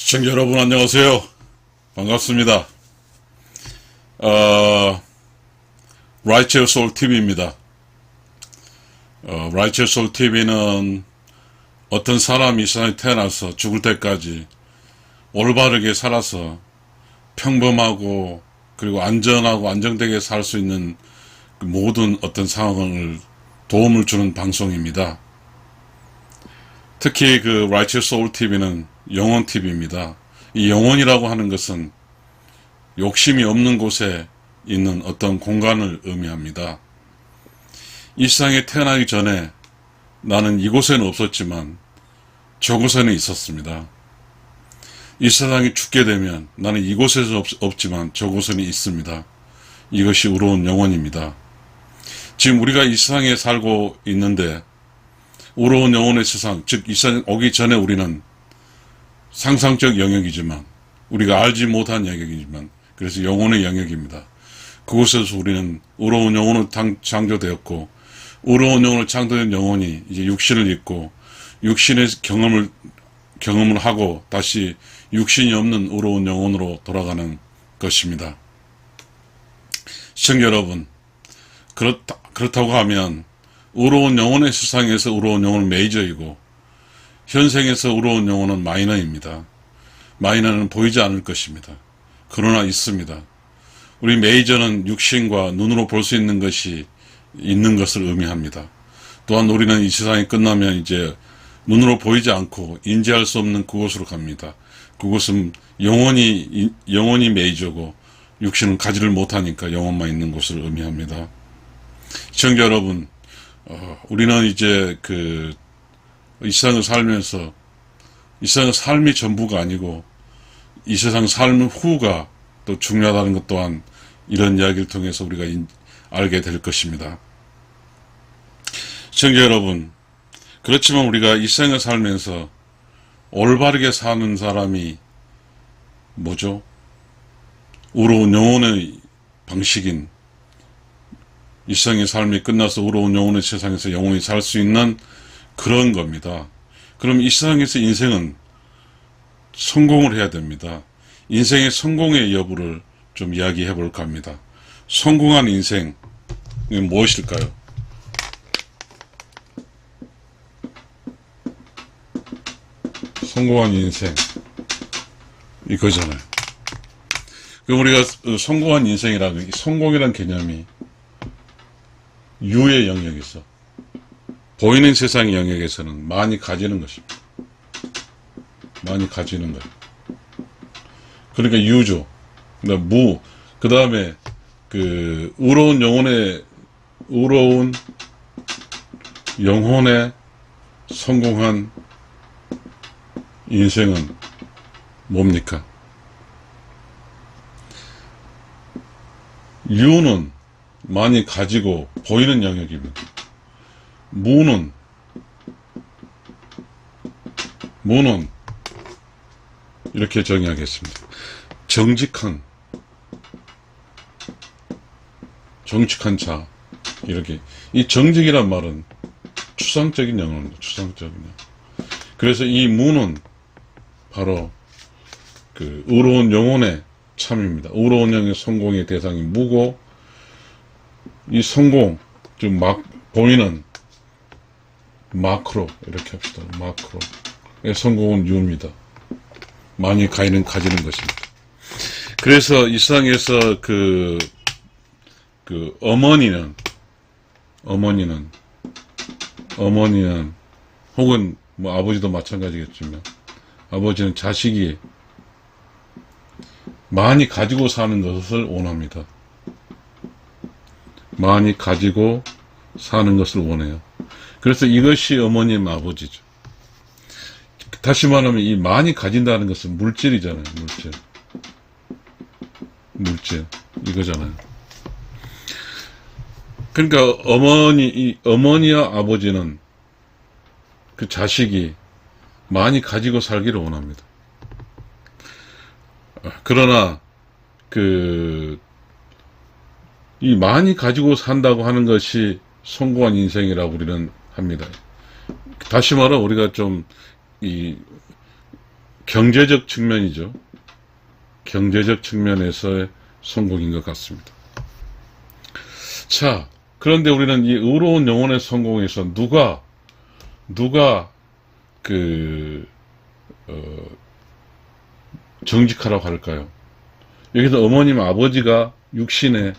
시청자 여러분 안녕하세요. 반갑습니다. Righteous Soul TV입니다. Righteous Soul TV는 어떤 사람이 이 세상에 태어나서 죽을 때까지 올바르게 살아서 평범하고 그리고 안전하고 안정되게 살 수 있는 그 모든 어떤 상황을 도움을 주는 방송입니다. 특히 그 Righteous Soul TV는 영혼 TV입니다. 이 영혼이라고 하는 것은 욕심이 없는 곳에 있는 어떤 공간을 의미합니다. 이 세상에 태어나기 전에 나는 이곳에는 없었지만 저곳에는 있었습니다. 이 세상에 죽게 되면 나는 이곳에서 없지만 저곳에는 있습니다. 이것이 의로운 영혼입니다. 지금 우리가 이 세상에 살고 있는데 의로운 영혼의 세상, 즉 이 세상 오기 전에 우리는 상상적 영역이지만 우리가 알지 못한 영역이지만 그래서 영혼의 영역입니다. 그곳에서 우리는 의로운 영혼을 창조되었고 의로운 영혼을 창조된 영혼이 이제 육신을 입고 육신의 경험을 하고 다시 육신이 없는 의로운 영혼으로 돌아가는 것입니다. 시청자 여러분, 그렇다고 하면 의로운 영혼의 세상에서 의로운 영혼은 메이저이고 현생에서 의로운 영혼은 마이너입니다. 마이너는 보이지 않을 것입니다. 그러나 있습니다. 우리 메이저는 육신과 눈으로 볼 수 있는 것이 있는 것을 의미합니다. 또한 우리는 이 세상이 끝나면 이제 눈으로 보이지 않고 인지할 수 없는 그곳으로 갑니다. 그곳은 영혼이 메이저고 육신은 가지를 못하니까 영혼만 있는 곳을 의미합니다. 시청자 여러분, 우리는 이제 이 세상을 살면서 이 세상 삶이 전부가 아니고 이 세상 삶 후가 또 중요하다는 것 또한 이런 이야기를 통해서 우리가 알게 될 것입니다. 시청자 여러분, 그렇지만 우리가 이 세상을 살면서 올바르게 사는 사람이 뭐죠? 의로운 영혼의 방식인 이 세상의 삶이 끝나서 의로운 영혼의 세상에서 영원히 살 수 있는 그런 겁니다. 그럼 이 세상에서 인생은 성공을 해야 됩니다. 인생의 성공의 여부를 좀 이야기해 볼까 합니다. 성공한 인생은 무엇일까요? 성공한 인생 이거잖아요. 그럼 우리가 성공한 인생이라는 성공이라는 개념이 유의 영역에서 보이는 세상의 영역에서는 많이 가지는 것입니다. 많이 가지는 것. 그러니까 유죠. 그러니까 무. 그 다음에 의로운 영혼의 성공한 인생은 뭡니까? 유는 많이 가지고 보이는 영역입니다. 무는 이렇게 정의하겠습니다. 정직한 자, 이렇게. 이 정직이란 말은 추상적인 영어입니다. 추상적인 영어. 그래서 이 무는 바로 의로운 영혼의 참입니다. 의로운 영혼의 성공의 대상이 무고, 이 성공, 좀 보이는 마크로, 이렇게 합시다. 마크로의 성공은 유입니다. 많이 가지는 것입니다. 그래서 이 세상에서 어머니는 혹은 뭐 아버지도 마찬가지겠지만 아버지는 자식이 많이 가지고 사는 것을 원합니다. 많이 가지고 사는 것을 원해요. 그래서 이것이 어머님 아버지죠. 다시 말하면 이 많이 가진다는 것은 물질이잖아요. 물질 이거잖아요. 그러니까 어머니와 아버지는 그 자식이 많이 가지고 살기를 원합니다. 그러나 이 많이 가지고 산다고 하는 것이 성공한 인생이라고 우리는 합니다. 다시 말해 우리가 좀 경제적 측면이죠. 경제적 측면에서의 성공인 것 같습니다. 자, 그런데 우리는 이 의로운 영혼의 성공에서 누가 정직하라고 할까요? 여기서 어머님 아버지가 육신의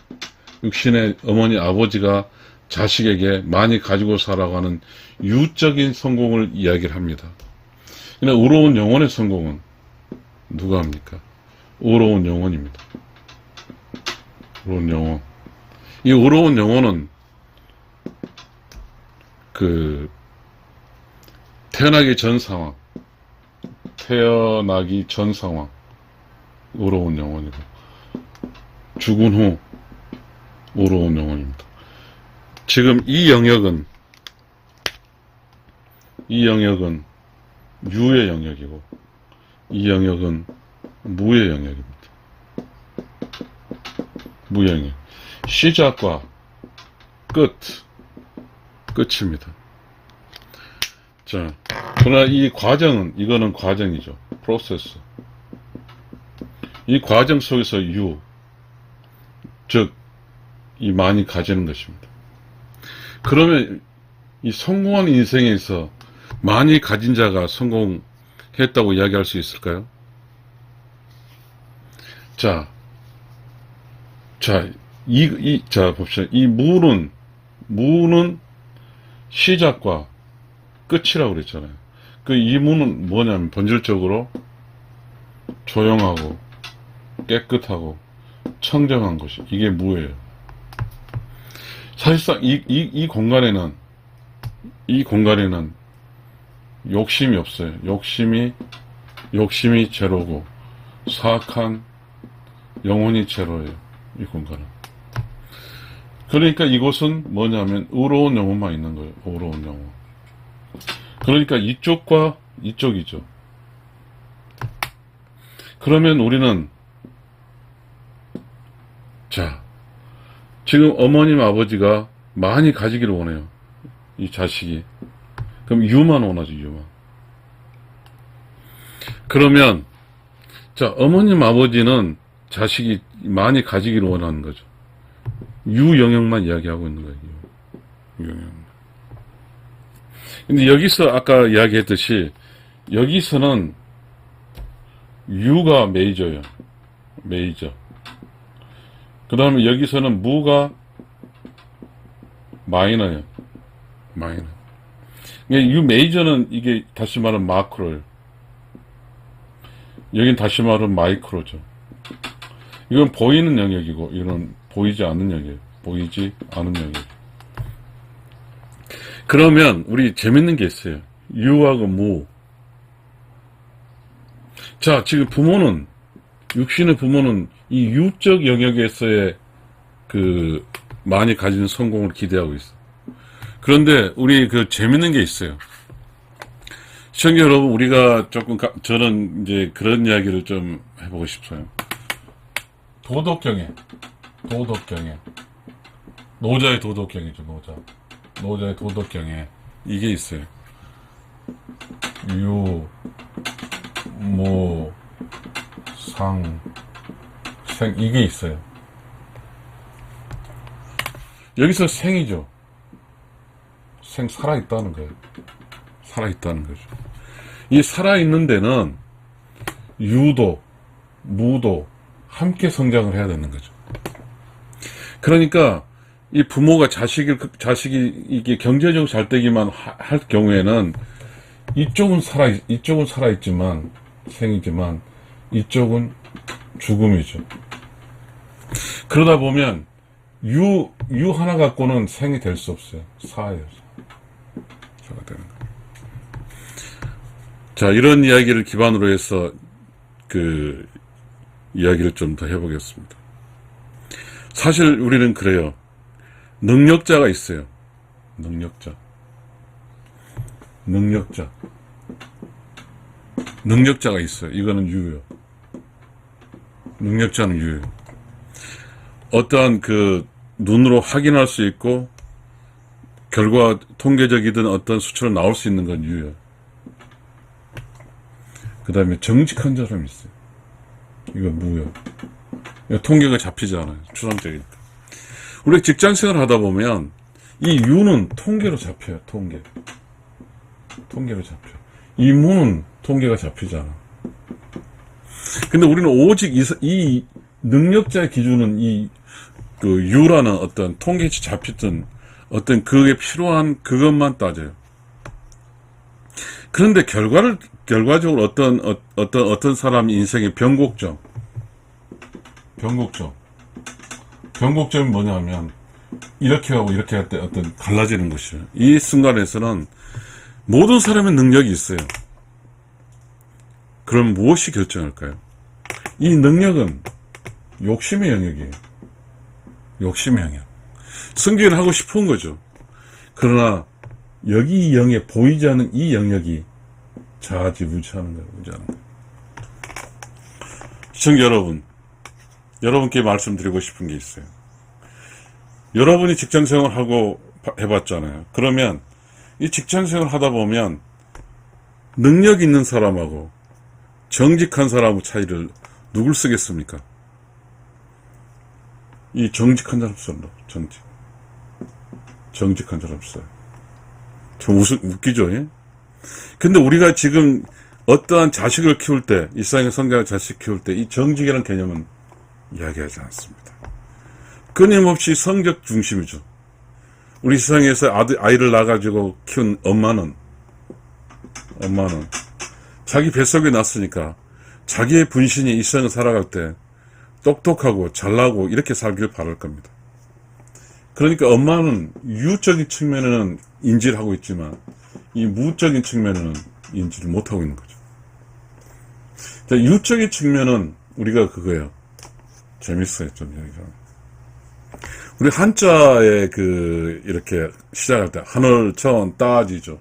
어머니 아버지가 자식에게 많이 가지고 살아고 하는 유적인 성공을 이야기를 합니다. 그러나 의로운 영혼의 성공은 누가 합니까? 의로운 영혼입니다. 의로운 영혼. 이 의로운 영혼은 태어나기 전 상황, 의로운 영혼이고, 죽은 후 의로운 영혼입니다. 지금 이 영역은 유의 영역이고, 이 영역은 무의 영역입니다. 무영역. 시작과 끝입니다. 자, 그러나 이 과정은, 이거는 과정이죠. 프로세스. 이 과정 속에서 즉, 이 많이 가지는 것입니다. 그러면 이 성공한 인생에서 많이 가진 자가 성공했다고 이야기할 수 있을까요? 자, 봅시다. 이 무는 시작과 끝이라고 그랬잖아요. 이 무는 뭐냐면, 본질적으로 조용하고, 깨끗하고, 청정한 것이, 이게 무예요. 사실상 이 공간에는 욕심이 없어요. 욕심이 제로고, 사악한 영혼이 제로예요. 이 공간은. 그러니까 이곳은 뭐냐면 의로운 영혼만 있는 거예요. 의로운 영혼. 그러니까 이쪽과 이쪽이죠. 그러면 우리는, 자, 지금 어머님 아버지가 많이 가지기를 원해요. 이 자식이. 그럼 유만 원하죠. 유만. 그러면 자, 어머님 아버지는 자식이 많이 가지기를 원하는 거죠. 유 영역만 이야기하고 있는 거예요. 유 영역. 근데 여기서 아까 이야기했듯이 여기서는 유가 메이저예요. 메이저. 그 다음에 여기서는 무가 마이너예요. 마이너. 유 메이저는 이게 다시 말하면 마크로예요. 여긴 다시 말하면 마이크로죠. 이건 보이는 영역이고, 이건 보이지 않는 영역이에요. 보이지 않는 영역. 그러면 우리 재밌는 게 있어요. 유하고 무. 자, 지금 부모는, 육신의 부모는 이 유적 영역에서의 많이 가진 성공을 기대하고 있어. 그런데 우리 재밌는 게 있어요. 시청자 여러분, 우리가 저는 이제 그런 이야기를 좀 해보고 싶어요. 도덕경에. 노자의 도덕경이죠, 노자의 도덕경에. 이게 있어요. 유, 모, 상, 생, 이게 있어요. 여기서 생이죠. 생, 살아있다는 거예요. 살아있다는 거죠. 이 살아있는 데는 유도, 무도 함께 성장을 해야 되는 거죠. 그러니까 이 부모가 자식이 이게 경제적으로 잘 되기만 할 경우에는 이쪽은 살아있지만, 생이지만, 이쪽은 죽음이죠. 그러다 보면, 유 하나 갖고는 생이 될 수 없어요. 사예요. 사가 되는 거예요. 자, 이런 이야기를 기반으로 해서, 이야기를 좀 더 해보겠습니다. 사실 우리는 그래요. 능력자가 있어요. 능력자가 있어요. 이거는 유예요. 능력자는 유예요. 어떠한 눈으로 확인할 수 있고, 통계적이든 어떤 수치로 나올 수 있는 건 유예요. 그 다음에 정직한 사람이 있어요. 이거 무요. 이거 통계가 잡히지 않아요. 추상적이니까. 우리 직장생활 하다 보면 이 유는 통계로 잡혀요. 통계로 잡혀. 이 무는 통계가 잡히잖아. 근데 우리는 오직 이 능력자의 기준은 그 유라는 어떤 통계치 잡히던 어떤 그게 필요한 그것만 따져요. 그런데 결과적으로 어떤 사람 인생의 변곡점이 뭐냐면, 이렇게 하고 이렇게 할 때 어떤 달라지는 것이에요. 이 순간에서는 모든 사람의 능력이 있어요. 그럼 무엇이 결정할까요? 이 능력은 욕심의 영역이에요. 욕심의 영역. 승진을 하고 싶은 거죠. 그러나 여기 영에 보이지 않는 이 영역이 좌지우지하는 거예요. 시청자 여러분, 여러분께 말씀드리고 싶은 게 있어요. 여러분이 직장생활 하고 해봤잖아요. 그러면 이 직장생활 하다 보면 능력 있는 사람하고 정직한 사람의 차이를 누굴 쓰겠습니까? 이 정직한 사람 써요. 정직한 사람 써요. 좀 웃기죠? 예? 근데 우리가 지금 어떠한 자식을 키울 때, 일상의 성장한 자식 키울 때 이 정직이라는 개념은 이야기하지 않습니다. 끊임없이 성적 중심이죠. 우리 세상에서 아이를 낳아가지고 키운 엄마는 자기 뱃속에 낳았으니까 자기의 분신이 일상을 살아갈 때 똑똑하고 잘나고 이렇게 살길 바랄 겁니다. 그러니까 엄마는 유적인 측면에는 인지를 하고 있지만 이 무적인 측면에는 인지를 못하고 있는 거죠. 자, 유적인 측면은 우리가 그거예요. 재밌어요, 좀 여기가. 우리 한자에 이렇게 시작할 때 하늘, 천, 따지죠.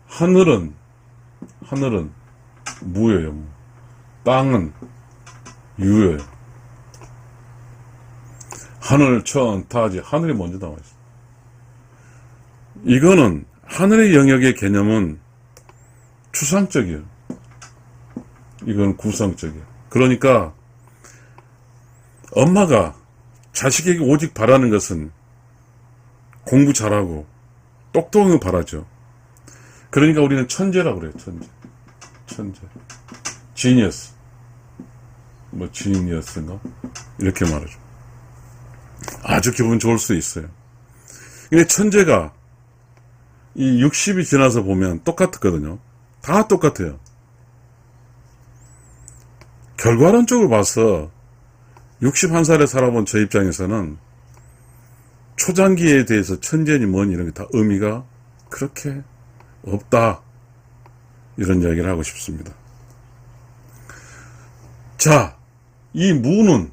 하늘은 무예요. 땅은 유예요. 하늘, 천, 따지. 하늘이 먼저 나와 있어요. 이거는 하늘의 영역의 개념은 추상적이에요. 이건 구상적이에요. 그러니까 엄마가 자식에게 오직 바라는 것은 공부 잘하고 똑똑한 거 바라죠. 그러니까 우리는 천재라고 그래요. 천재. 지니어스. 지니어스인가? 이렇게 말하죠. 아주 기분 좋을 수 있어요. 근데 천재가 이 60이 지나서 보면 똑같거든요. 다 똑같아요. 결과론적으로 봐서 61살에 살아본 저 입장에서는 초장기에 대해서 천재니 뭐니 이런 게 다 의미가 그렇게 없다. 이런 이야기를 하고 싶습니다. 자, 이 무는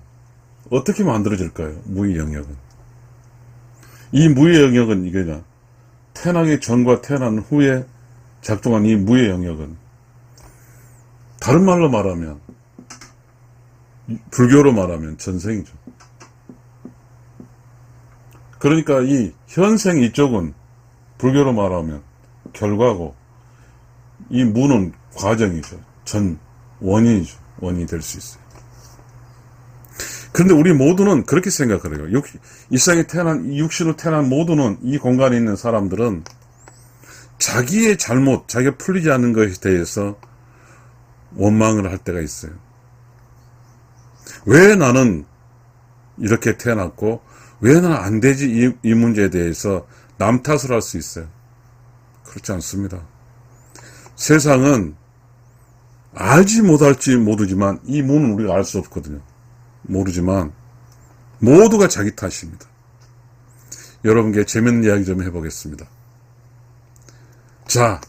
어떻게 만들어질까요? 무의 영역은. 이 무의 영역은 이거냐. 태어나기 전과 태어난 후에 작동한 이 무의 영역은 다른 말로 말하면 불교로 말하면 전생이죠. 그러니까 이 현생 이쪽은 불교로 말하면 결과고 이 무는 과정이죠. 원인이죠. 원인이 될 수 있어요. 그런데 우리 모두는 그렇게 생각을 해요. 일상에 태어난, 육신으로 태어난 모두는 이 공간에 있는 사람들은 자기의 잘못, 자기가 풀리지 않는 것에 대해서 원망을 할 때가 있어요. 왜 나는 이렇게 태어났고 왜 나는 안 되지 이 문제에 대해서 남 탓을 할 수 있어요. 그렇지 않습니다. 세상은 알지 못할지 모르지만 이 무는 우리가 알 수 없거든요. 모르지만 모두가 자기 탓입니다. 여러분께 재밌는 이야기 좀 해보겠습니다. 자,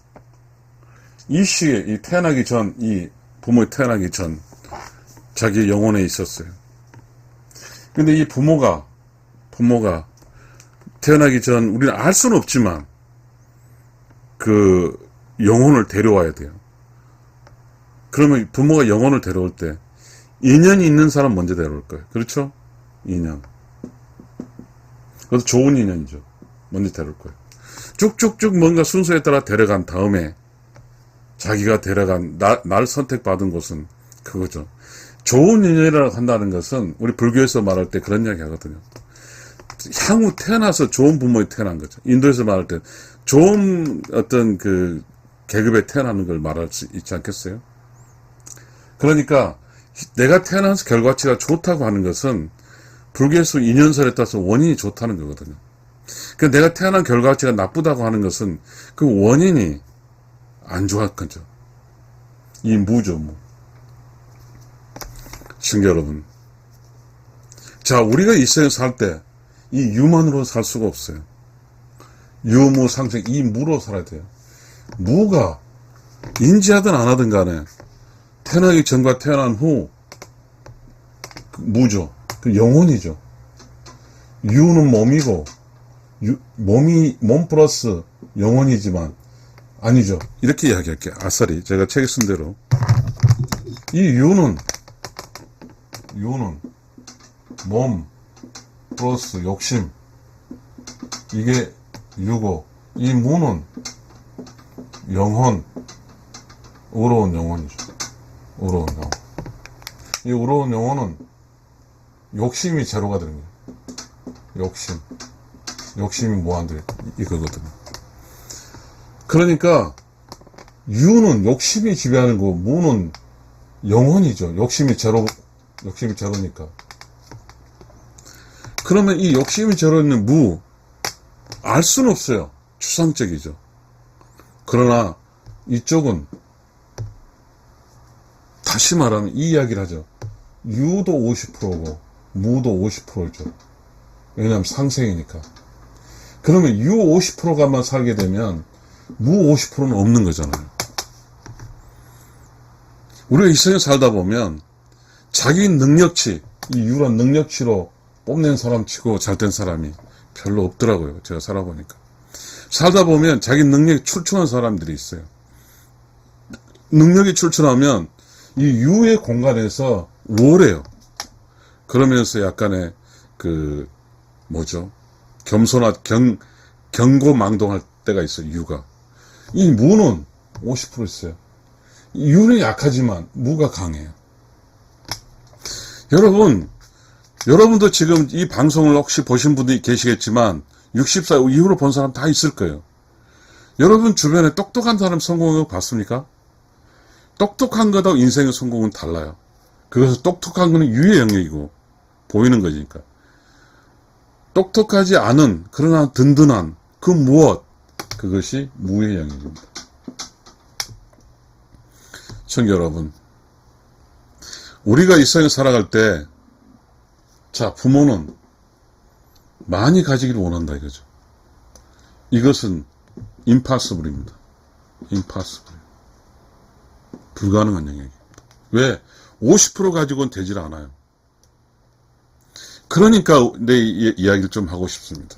이 시에 이 태어나기 전, 이 부모의 태어나기 전 자기 영혼에 있었어요. 근데 이 부모가 태어나기 전 우리는 알 수는 없지만 그 영혼을 데려와야 돼요. 그러면 부모가 영혼을 데려올 때 인연이 있는 사람 먼저 데려올 거예요. 그렇죠? 인연. 그것도 좋은 인연이죠. 먼저 데려올 거예요. 쭉쭉쭉 뭔가 순서에 따라 데려간 다음에 자기가 데려간, 날 선택받은 곳은 그거죠. 좋은 인연이라고 한다는 것은 우리 불교에서 말할 때 그런 이야기 하거든요. 향후 태어나서 좋은 부모에 태어난 거죠. 인도에서 말할 때 좋은 어떤 그 계급에 태어나는 걸 말할 수 있지 않겠어요? 그러니까 내가 태어나서 결과치가 좋다고 하는 것은 불교에서 인연설에 따라서 원인이 좋다는 거거든요. 그 내가 태어난 결과치가 나쁘다고 하는 것은 그 원인이 안 좋았던 거죠. 이 무죠, 무. 시청자 여러분. 자, 우리가 이 세상에 살 때 이 유만으로 살 수가 없어요. 유무 상생, 이 무로 살아야 돼요. 무가 인지하든 안 하든 간에 태어나기 전과 태어난 후 그 무죠. 그 영혼이죠. 유는 몸이고 몸 플러스 영혼이지만 아니죠. 이렇게 이야기할게요. 아싸리 제가 책에 쓴 대로 이 유는 몸 플러스 욕심, 이게 유고, 이 무는 영혼, 의로운 영혼이죠. 의로운 영혼. 이 의로운 영혼은 욕심이 제로가 되는 거예요. 욕심이 무한대 이거거든요. 그러니까 유는 욕심이 지배하는 거고 무는 영혼이죠. 욕심이 제로니까. 그러면 이 욕심이 제로 있는 무, 알 수는 없어요. 추상적이죠. 그러나 이쪽은 다시 말하면 이 이야기를 하죠. 유도 50%고 무도 50%죠. 왜냐하면 상생이니까. 그러면 유 50%가만 살게 되면 무 50%는 없는 거잖아요. 우리가 이 세상에 살다 보면 자기 능력치, 이 유란 능력치로 뽐낸 사람 치고 잘된 사람이 별로 없더라고요. 제가 살아보니까. 살다 보면 자기 능력이 출중한 사람들이 있어요. 능력이 출중하면 이 유의 공간에서 우월해요. 그러면서 약간의 경고망동할 때가 있어요. 유가. 이 무는 50% 있어요. 유는 약하지만 무가 강해요. 여러분도 지금 이 방송을 혹시 보신 분들이 계시겠지만 60살 이후로 본 사람 다 있을 거예요. 여러분 주변에 똑똑한 사람 성공한 거 봤습니까? 똑똑한 거하고 인생의 성공은 달라요. 그래서 똑똑한 거는 유의 영역이고 보이는 거니까. 똑똑하지 않은 그러나 든든한 그 무엇, 그것이 무의 영역입니다. 시청자 여러분, 우리가 이 세상에 살아갈 때 자, 부모는 많이 가지기를 원한다 이거죠. 이것은 impossible입니다. impossible. 불가능한 영역입니다. 왜? 50% 가지고는 되질 않아요. 그러니까 내 이야기를 좀 하고 싶습니다.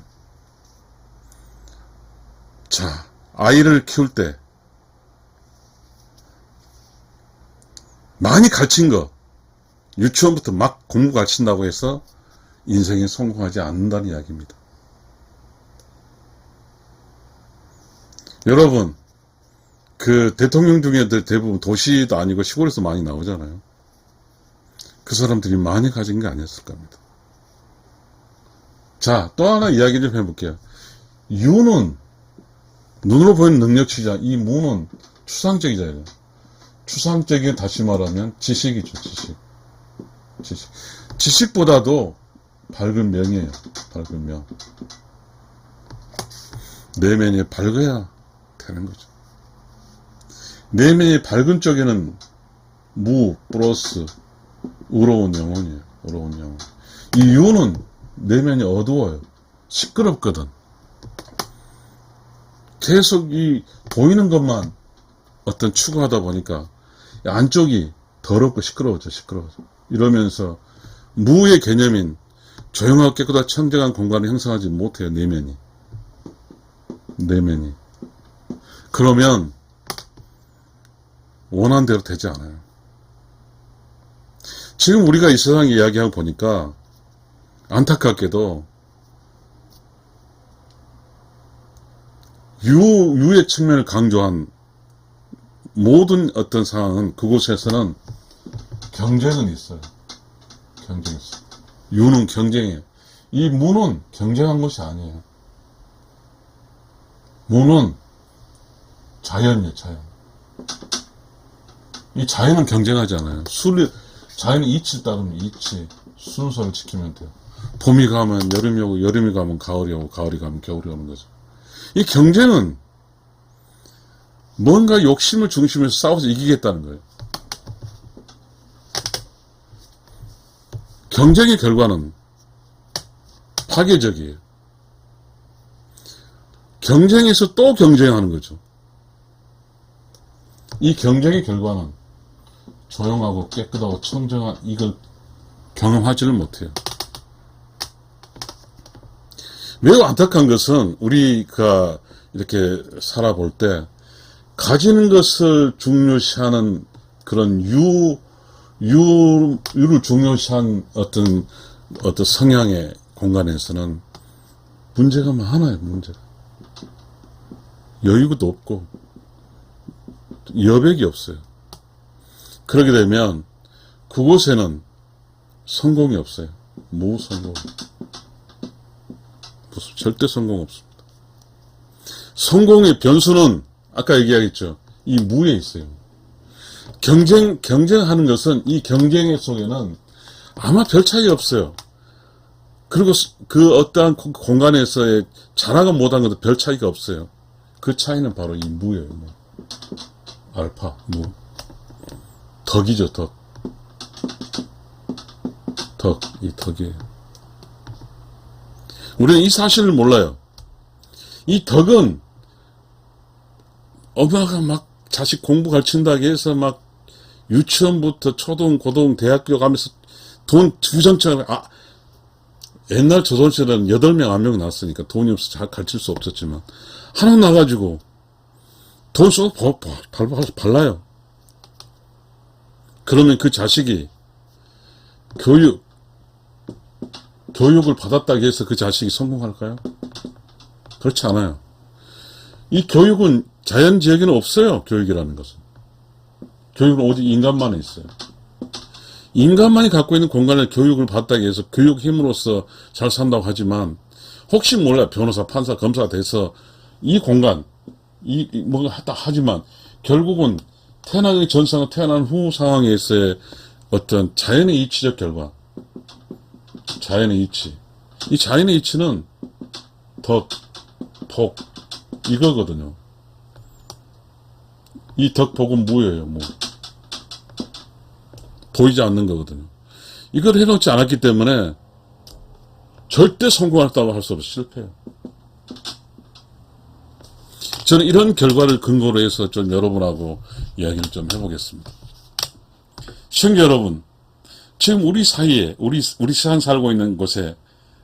자, 아이를 키울 때 많이 가르친 거, 유치원부터 막 공부 가르친다고 해서 인생에 성공하지 않는다는 이야기입니다. 여러분, 그 대통령 중에 대부분 도시도 아니고 시골에서 많이 나오잖아요. 그 사람들이 많이 가진 게 아니었을 겁니다. 자, 또 하나 이야기 좀 해볼게요. 유는 눈으로 보이는 능력치자, 이 무는 추상적이잖아요. 추상적인, 다시 말하면 지식이죠. 지식보다도 밝은 명이에요. 밝은 명. 내면이 밝아야 되는 거죠. 내면이 밝은 쪽에는 무 플러스 의로운 영혼이에요. 의로운 영혼. 이 유는 내면이 어두워요. 시끄럽거든. 계속 이 보이는 것만 어떤 추구하다 보니까 안쪽이 더럽고 시끄러워져. 이러면서 무의 개념인 조용하고 깨끗하고 청정한 공간을 형성하지 못해요. 내면이. 그러면 원하는 대로 되지 않아요. 지금 우리가 이 세상 이야기하고 보니까 안타깝게도 유의 측면을 강조한 모든 어떤 상황은 그곳에서는 경쟁은 있어요. 경쟁이 있어요. 유는 경쟁이에요. 이 무는 경쟁한 것이 아니에요. 무는 자연이에요, 자연. 이 자연은 경쟁하지 않아요. 자연은 이치를 따르면 이치, 순서를 지키면 돼요. 봄이 가면 여름이 오고, 여름이 가면 가을이 오고, 가을이 가면 겨울이 오는 거죠. 이 경쟁은 뭔가 욕심을 중심에서 싸워서 이기겠다는 거예요. 경쟁의 결과는 파괴적이에요. 경쟁에서 또 경쟁하는 거죠. 이 경쟁의 결과는 조용하고 깨끗하고 청정한 이걸 경험하지를 못해요. 매우 안타까운 것은 우리가 이렇게 살아볼 때 가지는 것을 중요시하는 그런 유를 중요시한 어떤 성향의 공간에서는 문제가 많아요, 문제가. 여유도 없고, 여백이 없어요. 그러게 되면, 그곳에는 성공이 없어요. 무성공. 절대 성공 없습니다. 성공의 변수는, 아까 얘기하겠죠. 이 무에 있어요. 경쟁하는 것은 이 경쟁의 속에는 아마 별 차이 없어요. 그리고 그 어떠한 공간에서의 잘하고 못한 것도 별 차이가 없어요. 그 차이는 바로 이 무예요. 무. 알파, 무. 덕이죠, 덕. 덕, 이 덕이에요. 우리는 이 사실을 몰라요. 이 덕은 엄마가 막 자식 공부 가르친다고 해서 막 유치원부터 초등, 고등, 대학교 가면서 돈 주전처럼, 옛날 조선시대는 8명, 9명 나왔으니까 돈이 없어서 잘 가르칠 수 없었지만, 하나 나가지고 돈 쏘고 발라요. 그러면 그 자식이 교육을 받았다고 해서 그 자식이 성공할까요? 그렇지 않아요. 이 교육은 자연지역에는 없어요. 교육이라는 것은. 교육은 오직 인간만에 있어요. 인간만이 갖고 있는 공간에 교육을 받다고 해서 교육 힘으로써 잘 산다고 하지만 혹시 몰라 변호사, 판사, 검사가 돼서 이 공간, 뭔가 하다 하지만 결국은 태어나기 전 상황, 태어난 후 상황에서의 어떤 자연의 이치적 결과, 자연의 이치. 이 자연의 이치는 덕, 복, 이거거든요. 이 덕, 복은 무예요, 무. 보이지 않는 거거든요. 이걸 해놓지 않았기 때문에 절대 성공했다고 할 수 없이 실패해요. 저는 이런 결과를 근거로 해서 좀 여러분하고 이야기를 좀 해보겠습니다. 시청자 여러분, 지금 우리 사이에, 우리 세상 살고 있는 곳에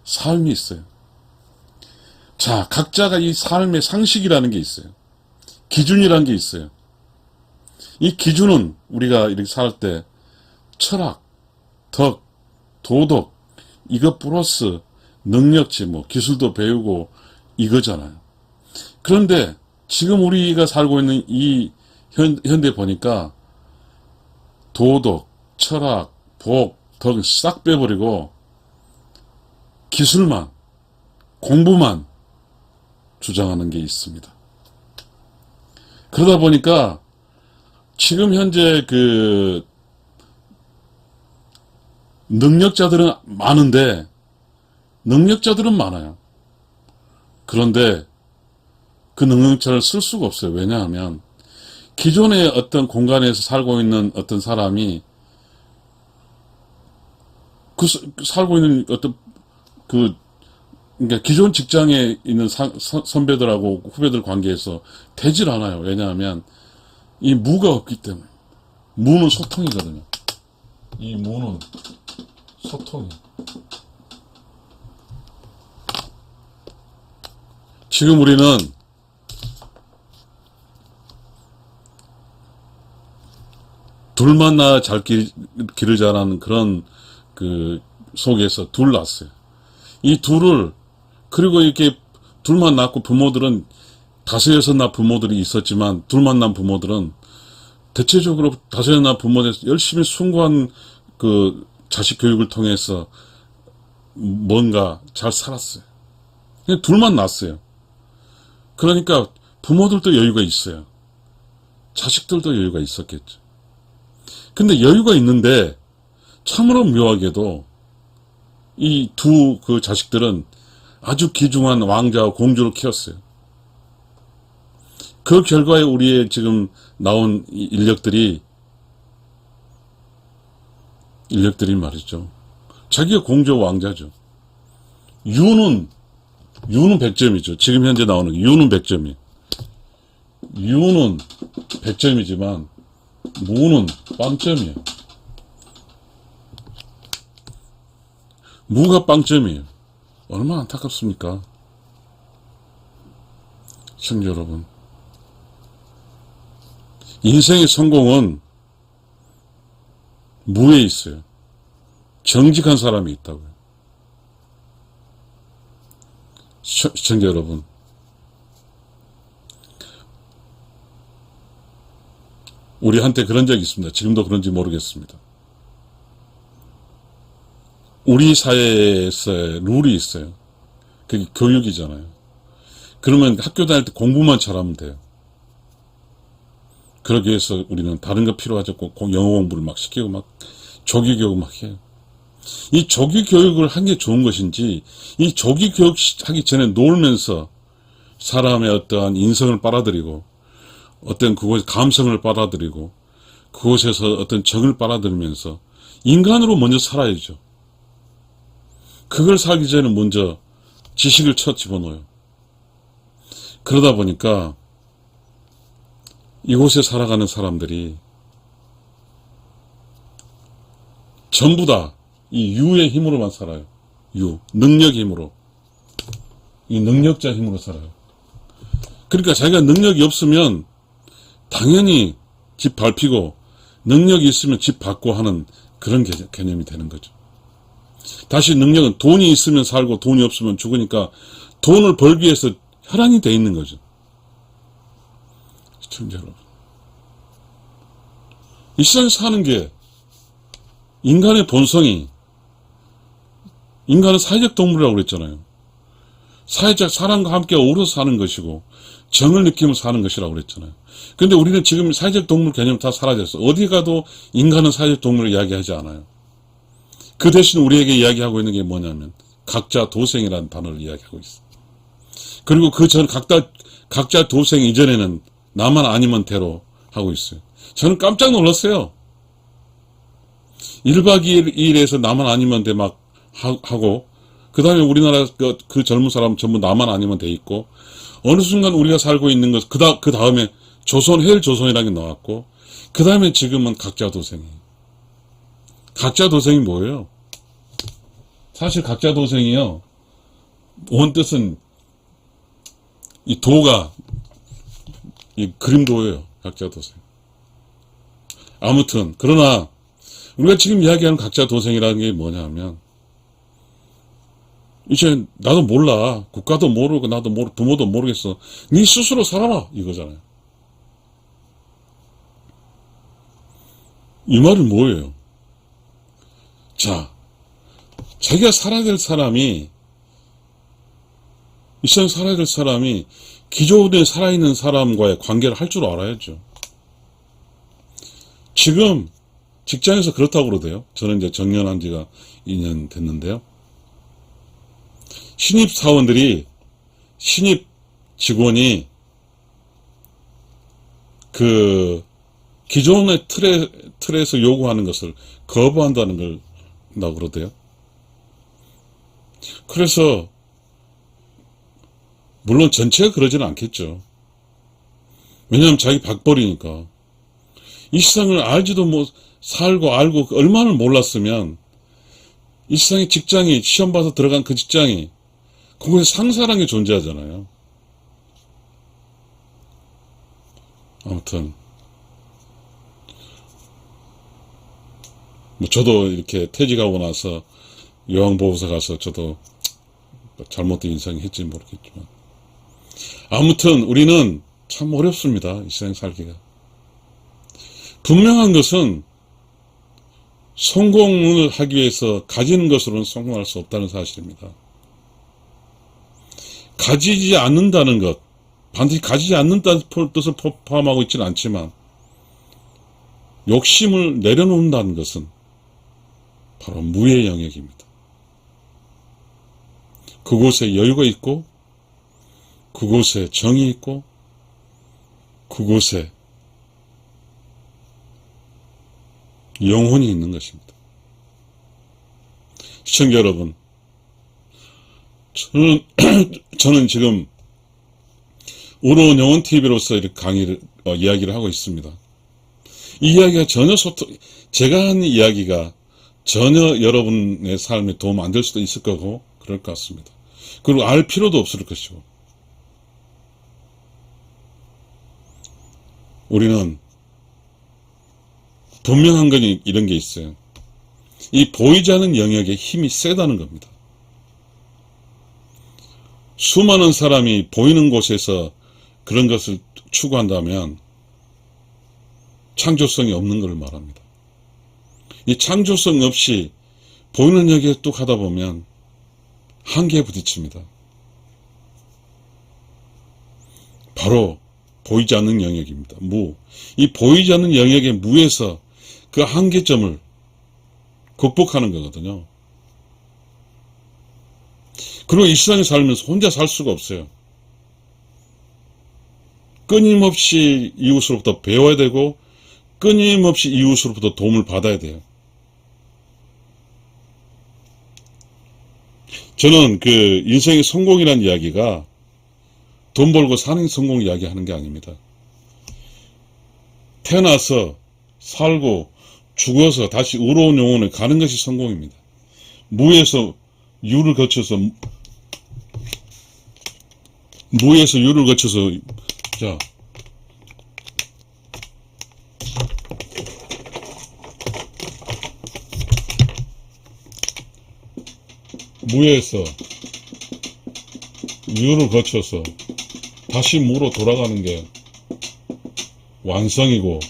삶이 있어요. 자, 각자가 이 삶의 상식이라는 게 있어요. 기준이라는 게 있어요. 이 기준은 우리가 이렇게 살 때 철학, 덕, 도덕, 이것 플러스 능력치, 기술도 배우고 이거잖아요. 그런데 지금 우리가 살고 있는 이 현대 보니까 도덕, 철학, 복, 덕 싹 빼버리고 기술만, 공부만 주장하는 게 있습니다. 그러다 보니까 지금 현재 능력자들은 많은데, 능력자들은 많아요. 그런데 그 능력자를 쓸 수가 없어요. 왜냐하면 기존의 어떤 공간에서 살고 있는 어떤 사람이 살고 있는 그러니까 기존 직장에 있는 선배들하고 후배들 관계에서 되질 않아요. 왜냐하면 이 무가 없기 때문에. 무는 소통이거든요. 이 무는 소통이. 지금 우리는 둘 만나 길을 자라는 그런 속에서 둘 낳았어요. 이 둘을, 그리고 이렇게 둘만 낳고 부모들은 5, 6 낳은 부모들이 있었지만 둘만 낳은 부모들은 대체적으로 다소연한 부모들에서 열심히 숭고한 그 자식 교육을 통해서 뭔가 잘 살았어요. 그냥 둘만 낳았어요. 그러니까 부모들도 여유가 있어요. 자식들도 여유가 있었겠죠. 근데 여유가 있는데 참으로 묘하게도 이 두 그 자식들은 아주 귀중한 왕자와 공주로 키웠어요. 그 결과에 우리의 지금 나온 인력들이 말이죠. 자기가 공주와 왕자죠. 유는 100점이죠. 지금 현재 나오는 게 유는 100점이에요. 유는 100점이지만 무는 빵점이에요. 무가 빵점이에요. 얼마나 안타깝습니까? 시청자 여러분. 인생의 성공은 무에 있어요. 정직한 사람이 있다고요. 시청자 여러분. 우리한테 그런 적이 있습니다. 지금도 그런지 모르겠습니다. 우리 사회에서의 룰이 있어요. 그게 교육이잖아요. 그러면 학교 다닐 때 공부만 잘하면 돼요. 그러기 위해서 우리는 다른 거 필요하지 않고 영어 공부를 막 시키고 막 조기 교육 막 해요. 이 조기 교육을 한 게 좋은 것인지, 이 조기 교육 하기 전에 놀면서 사람의 어떠한 인성을 빨아들이고, 어떤 그곳의 감성을 빨아들이고, 그곳에서 어떤 정을 빨아들이면서 인간으로 먼저 살아야죠. 그걸 살기 전에 먼저 지식을 쳐 집어넣어요. 그러다 보니까 이곳에 살아가는 사람들이 전부 다 이 유의 힘으로만 살아요. 유, 능력 힘으로. 이 능력자 힘으로 살아요. 그러니까 자기가 능력이 없으면 당연히 집 밟히고, 능력이 있으면 집 받고 하는 그런 개념이 되는 거죠. 다시 능력은 돈이 있으면 살고 돈이 없으면 죽으니까 돈을 벌기 위해서 혈안이 돼 있는 거죠. 시청자 여러분. 이 세상에 사는 게 인간의 본성이, 인간은 사회적 동물이라고 그랬잖아요. 사회적 사람과 함께 어우러서 사는 것이고 정을 느끼면서 사는 것이라고 그랬잖아요. 근데 우리는 지금 사회적 동물 개념 다 사라졌어. 어디 가도 인간은 사회적 동물을 이야기하지 않아요. 그 대신 우리에게 이야기하고 있는 게 뭐냐면 각자 도생이라는 단어를 이야기하고 있어. 그리고 그 전 각자 도생 이전에는 나만 아니면 대로 하고 있어요. 저는 깜짝 놀랐어요. 1박 2일에서 나만 아니면 돼 막 하고, 그 다음에 우리나라 그 젊은 사람은 전부 나만 아니면 돼 있고, 어느 순간 우리가 살고 있는 것, 그 다음에 헬조선이라는 게 나왔고, 그 다음에 지금은 각자 도생이에요. 각자 도생이 뭐예요? 사실 각자 도생이요, 원뜻은 이 도가 이 그림도예요. 각자 도생. 아무튼 그러나 우리가 지금 이야기하는 각자 도생이라는 게 뭐냐면, 이제 나도 몰라, 국가도 모르고 나도 모르고 부모도 모르겠어, 네 스스로 살아라 이거잖아요. 이 말은 뭐예요? 자, 자기가 살아야 될 사람이, 이 세상에 살아야 될 사람이 기존에 살아있는 사람과의 관계를 할 줄 알아야죠. 지금 직장에서 그렇다고 그러대요. 저는 이제 정년한 지가 2년 됐는데요. 신입 사원들이, 신입 직원이 그 기존의 틀에서 요구하는 것을 거부한다는 걸 나고 그러대요. 그래서 물론 전체가 그러지는 않겠죠. 왜냐하면 자기 박벌이니까. 이 세상을 알지도 못, 살고 알고 얼마나 몰랐으면 이 세상에 직장이, 시험 봐서 들어간 그 직장이 그곳에 상사라는 게 존재하잖아요. 아무튼 뭐 저도 이렇게 퇴직하고 나서 요양보호사 가서 저도 잘못된 인상이 했지 모르겠지만, 아무튼 우리는 참 어렵습니다. 이 세상 살기가. 분명한 것은 성공을 하기 위해서 가지는 것으로는 성공할 수 없다는 사실입니다. 가지지 않는다는 것, 반드시 가지지 않는다는 뜻을 포함하고 있지는 않지만 욕심을 내려놓는다는 것은 바로 무의 영역입니다. 그곳에 여유가 있고 그곳에 정이 있고 그곳에 영혼이 있는 것입니다. 시청자 여러분, 저는 지금 우러운 영혼TV로서 이렇게 이야기를 하고 있습니다. 이 이야기가 전혀 제가 하는 이야기가 전혀 여러분의 삶에 도움 안 될 수도 있을 거고 그럴 것 같습니다. 그리고 알 필요도 없을 것이고, 우리는 분명한 건 이런 게 있어요. 이 보이지 않는 영역에 힘이 세다는 겁니다. 수많은 사람이 보이는 곳에서 그런 것을 추구한다면 창조성이 없는 것을 말합니다. 이 창조성 없이 보이는 영역에 뚝 하다 보면 한계에 부딪힙니다. 바로 보이지 않는 영역입니다. 무. 이 보이지 않는 영역의 무에서 그 한계점을 극복하는 거거든요. 그리고 이 세상에 살면서 혼자 살 수가 없어요. 끊임없이 이웃으로부터 배워야 되고 끊임없이 이웃으로부터 도움을 받아야 돼요. 저는 그 인생의 성공이라는 이야기가 돈 벌고 사는 성공 이야기 하는 게 아닙니다. 태어나서 살고 죽어서 다시 의로운 영혼에 가는 것이 성공입니다. 무에서 유를 거쳐서 자, 무에서 유를 거쳐서 다시 무로 돌아가는 게 완성이고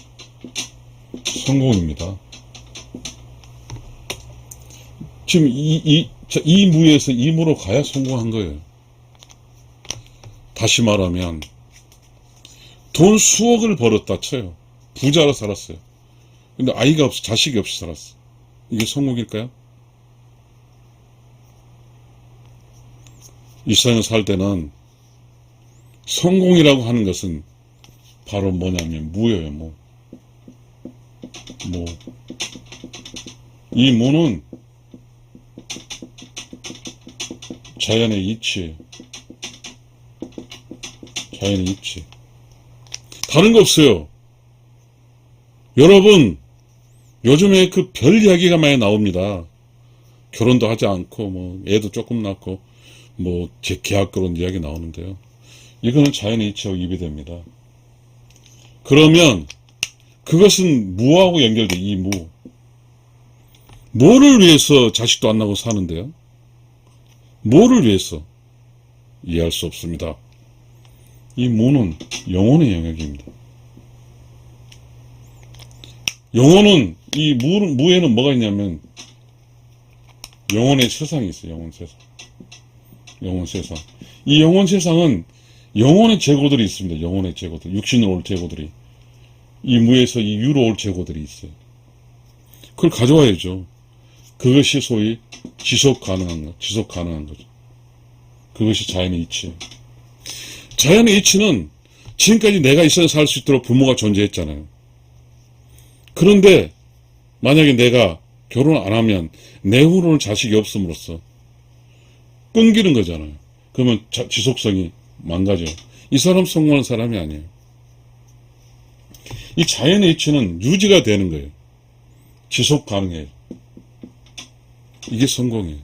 성공입니다. 지금 이 무에서 이 무로 가야 성공한 거예요. 다시 말하면 돈 수억을 벌었다 쳐요. 부자로 살았어요. 근데 아이가 없어, 자식이 없이 살았어. 이게 성공일까요? 이 세상에 살 때는 성공이라고 하는 것은 바로 뭐냐면 무예요. 무. 이 무는 자연의 이치예요. 자연의 이치. 다른 거 없어요. 여러분, 요즘에 그 별 이야기가 많이 나옵니다. 결혼도 하지 않고 애도 조금 낳고 제 계약 결혼 이야기 나오는데요. 이거는 자연의 이치하고 이배됩니다. 그러면 그것은 무하고 연결돼. 이 무. 뭐를 위해서 자식도 안 낳고 사는데요? 뭐를 위해서? 이해할 수 없습니다. 이 무는 영혼의 영역입니다. 영혼은 이 무에는 뭐가 있냐면 영혼의 세상이 있어요. 영혼 세상. 영혼 세상. 이 영혼 세상은 영혼의 재고들이 있습니다. 영혼의 재고들. 육신으로 올 재고들이. 이 무에서 이 유로 올 재고들이 있어요. 그걸 가져와야죠. 그것이 소위 지속 가능한 거죠. 그것이 자연의 이치예요. 자연의 이치는 지금까지 내가 있어야 살 수 있도록 부모가 존재했잖아요. 그런데 만약에 내가 결혼 안 하면 내 후로는 자식이 없음으로써 끊기는 거잖아요. 그러면 지속성이 망가져요. 이 사람 성공하는 사람이 아니에요. 이 자연의 이치는 유지가 되는 거예요. 지속 가능해요. 이게 성공이에요.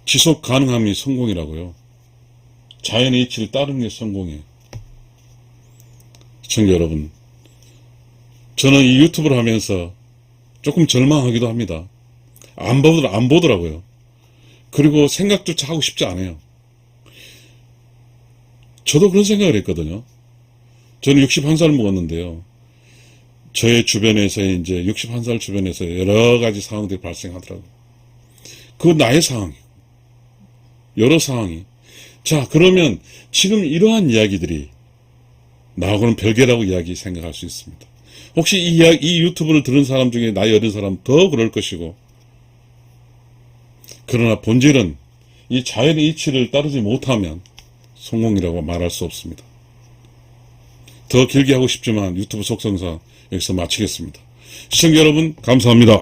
지속 가능함이 성공이라고요. 자연의 이치를 따르는 게 성공이에요. 시청자 여러분, 저는 이 유튜브를 하면서 조금 절망하기도 합니다. 안 보더라고요. 그리고 생각조차 하고 싶지 않아요. 저도 그런 생각을 했거든요. 저는 61살 먹었는데요. 저의 주변에서 이제 61살 주변에서 여러 가지 상황들이 발생하더라고요. 그 나의 상황, 여러 상황이. 자, 그러면 지금 이러한 이야기들이 나하고는 별개라고 이야기 생각할 수 있습니다. 혹시 이 유튜브를 들은 사람 중에 나이 어린 사람 더 그럴 것이고, 그러나 본질은 이 자연의 이치를 따르지 못하면 성공이라고 말할 수 없습니다. 더 길게 하고 싶지만 유튜브 속성상 여기서 마치겠습니다. 시청자 여러분, 감사합니다.